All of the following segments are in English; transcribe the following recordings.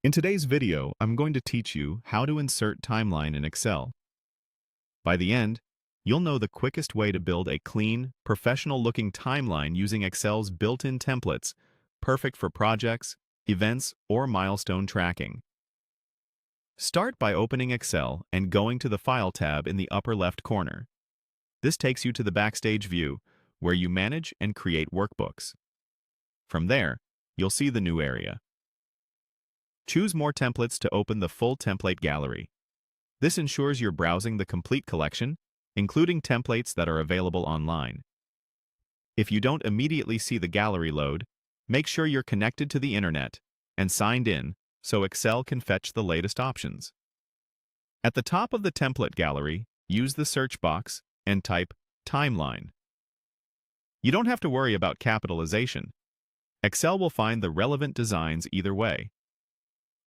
In today's video, I'm going to teach you how to insert timeline in Excel. By the end, you'll know the quickest way to build a clean, professional-looking timeline using Excel's built-in templates, perfect for projects, events, or milestone tracking. Start by opening Excel and going to the File tab in the upper left corner. This takes you to the Backstage view, where you manage and create workbooks. From there, you'll see the new area. Choose More Templates to open the full template gallery. This ensures you're browsing the complete collection, including templates that are available online. If you don't immediately see the gallery load, make sure you're connected to the internet and signed in so Excel can fetch the latest options. At the top of the template gallery, use the search box and type Timeline. You don't have to worry about capitalization. Excel will find the relevant designs either way.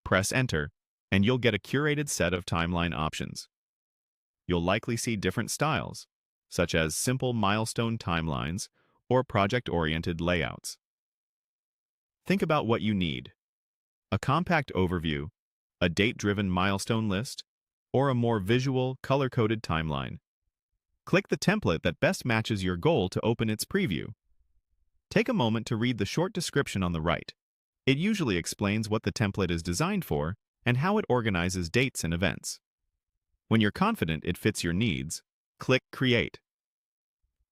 Press Enter, and you'll get a curated set of timeline options. You'll likely see different styles, such as simple milestone timelines or project-oriented layouts. Think about what you need: a compact overview, a date-driven milestone list, or a more visual, color-coded timeline. Click the template that best matches your goal to open its preview. Take a moment to read the short description on the right. It usually explains what the template is designed for and how it organizes dates and events. When you're confident it fits your needs, click Create.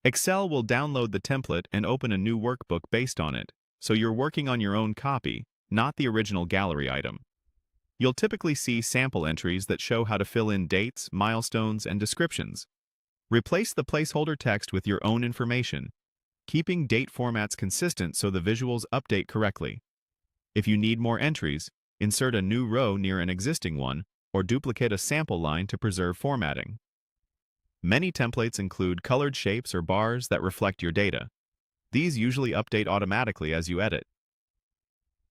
Excel will download the template and open a new workbook based on it, so you're working on your own copy, not the original gallery item. You'll typically see sample entries that show how to fill in dates, milestones, and descriptions. Replace the placeholder text with your own information, keeping date formats consistent so the visuals update correctly. If you need more entries, insert a new row near an existing one or duplicate a sample line to preserve formatting. Many templates include colored shapes or bars that reflect your data. These usually update automatically as you edit.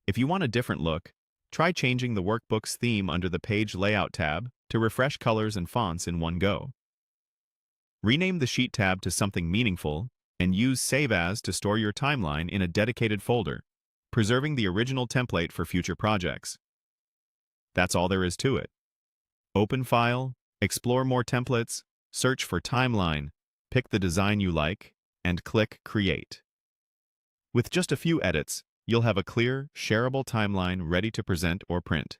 If you want a different look, try changing the workbook's theme under the Page Layout tab to refresh colors and fonts in one go. Rename the Sheet tab to something meaningful and use Save As to store your timeline in a dedicated folder, preserving the original template for future projects. That's all there is to it. Open File, explore more templates, search for Timeline, pick the design you like, and click Create. With just a few edits, you'll have a clear, shareable timeline ready to present or print.